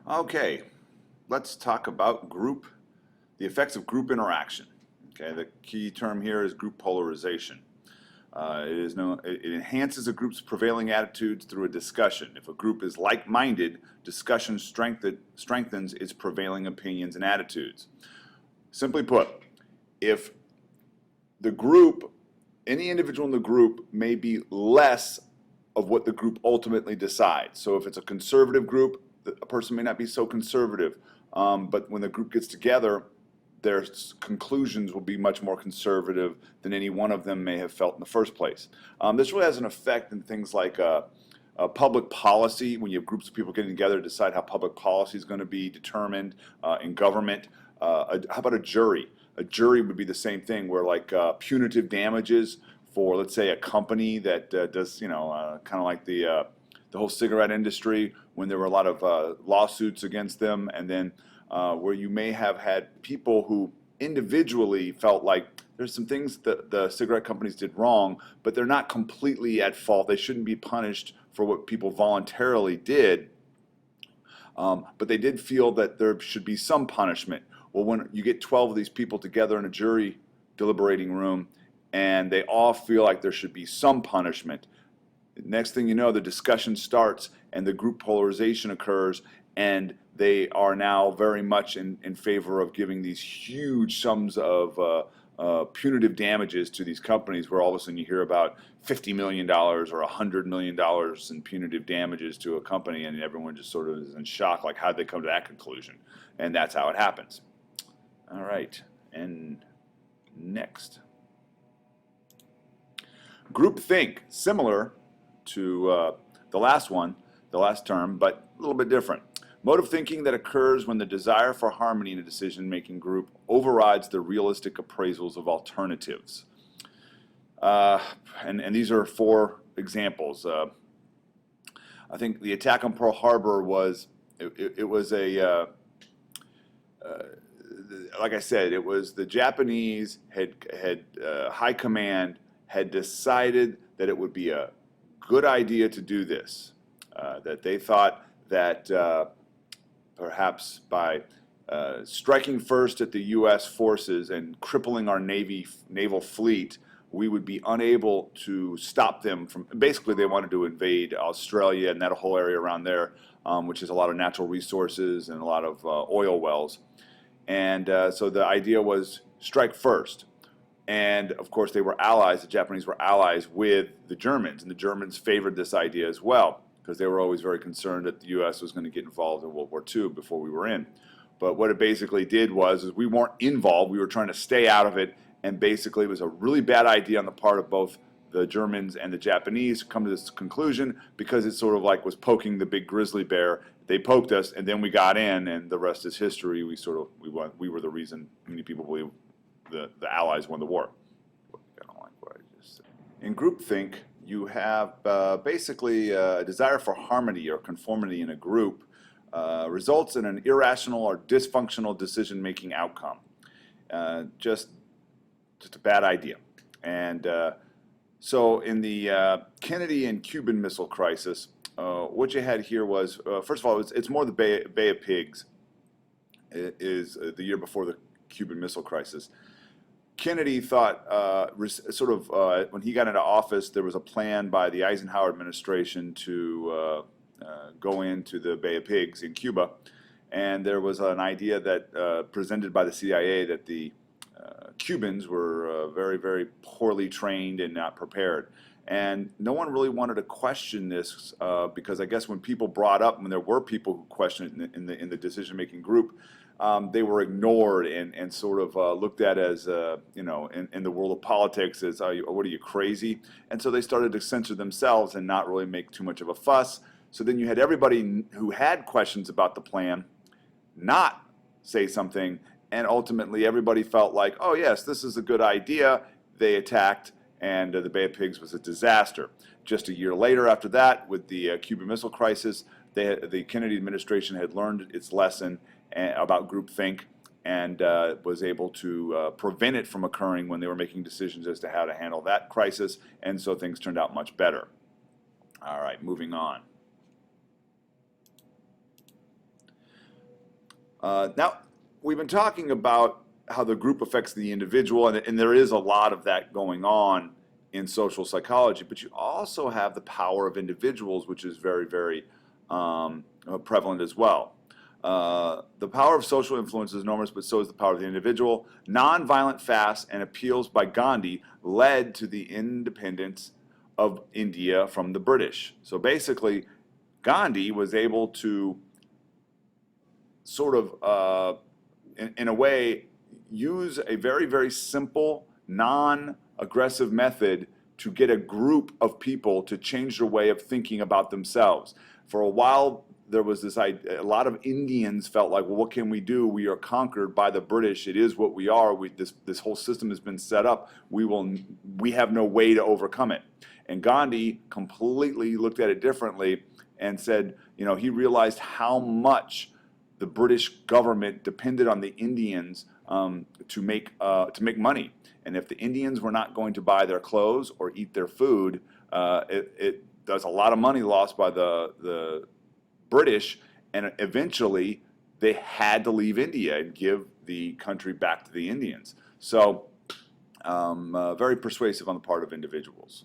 Okay, let's talk about the effects of group interaction. Okay, the key term here is group polarization. It enhances a group's prevailing attitudes through a discussion. If a group is like-minded, discussion strengthens its prevailing opinions and attitudes. Simply put, if the group, any individual in the group may be less of what the group ultimately decides. So if it's a conservative group, a person may not be so conservative, but when the group gets together, their conclusions will be much more conservative than any one of them may have felt in the first place. This really has an effect in things like public policy, when you have groups of people getting together to decide how public policy is going to be determined in government. How about a jury? A jury would be the same thing, where like punitive damages for, let's say, a company that does, kind of like the whole cigarette industry, when there were a lot of lawsuits against them, and then where you may have had people who individually felt like there's some things that the cigarette companies did wrong, but they're not completely at fault. They shouldn't be punished for what people voluntarily did, but they did feel that there should be some punishment. Well, when you get 12 of these people together in a jury deliberating room, and they all feel like there should be some punishment, next thing you know, the discussion starts and the group polarization occurs, and they are now very much in favor of giving these huge sums of punitive damages to these companies, where all of a sudden you hear about $50 million or $100 million in punitive damages to a company, and everyone just sort of is in shock, like, how did they come to that conclusion? And that's how it happens. All right, and next. Groupthink, similar to the last term, but a little bit different. Mode of thinking that occurs when the desire for harmony in a decision-making group overrides the realistic appraisals of alternatives. And these are 4 examples. I think the attack on Pearl Harbor was, it was a, like I said, it was the Japanese had high command had decided that it would be a good idea to do this, that they thought that perhaps by striking first at the U.S. forces and crippling our naval fleet, we would be unable to stop them from, basically they wanted to invade Australia and that whole area around there, which is a lot of natural resources and a lot of oil wells. And so the idea was strike first. And of course they were allies, the Japanese were allies with the Germans, and the Germans favored this idea as well, because they were always very concerned that the U.S. was going to get involved in World War II before we were in. But what it basically did was we weren't involved, we were trying to stay out of it, and basically it was a really bad idea on the part of both the Germans and the Japanese to come to this conclusion, because it sort of like was poking the big grizzly bear. They poked us, and then we got in, and the rest is history. We were the reason many people believe the Allies won the war. I don't like what I just said. In groupthink, you have basically a desire for harmony or conformity in a group results in an irrational or dysfunctional decision-making outcome. Just a bad idea. And so in the Kennedy and Cuban Missile Crisis, what you had here was, first of all, it's more the Bay of Pigs. It is the year before the Cuban Missile Crisis. Kennedy thought, when he got into office, there was a plan by the Eisenhower administration to go into the Bay of Pigs in Cuba, and there was an idea that presented by the CIA that the Cubans were very, very poorly trained and not prepared. And no one really wanted to question this because I guess when people brought up, when there were people who questioned it in the decision-making group, they were ignored and sort of looked at as, in the world of politics as, what are you, crazy? And so they started to censor themselves and not really make too much of a fuss. So then you had everybody who had questions about the plan not say something, and ultimately everybody felt like, oh yes, this is a good idea. They attacked, and the Bay of Pigs was a disaster. Just a year later after that, with the Cuban Missile Crisis, the Kennedy administration had learned its lesson about groupthink and was able to prevent it from occurring when they were making decisions as to how to handle that crisis, and so things turned out much better. All right, moving on. Now, we've been talking about how the group affects the individual, and there is a lot of that going on in social psychology, but you also have the power of individuals, which is very, very prevalent as well. The power of social influence is enormous, but so is the power of the individual. Nonviolent fasts and appeals by Gandhi led to the independence of India from the British. So basically, Gandhi was able to sort of, in a way, use a very, very simple, non-aggressive method to get a group of people to change their way of thinking about themselves. For a while, there was this idea, a lot of Indians felt like, well, what can we do? We are conquered by the British. It is what we are. This whole system has been set up. We have no way to overcome it. And Gandhi completely looked at it differently and said, he realized how much the British government depended on the Indians to make money. And if the Indians were not going to buy their clothes or eat their food, there's a lot of money lost by the British, and eventually they had to leave India and give the country back to the Indians. So very persuasive on the part of individuals.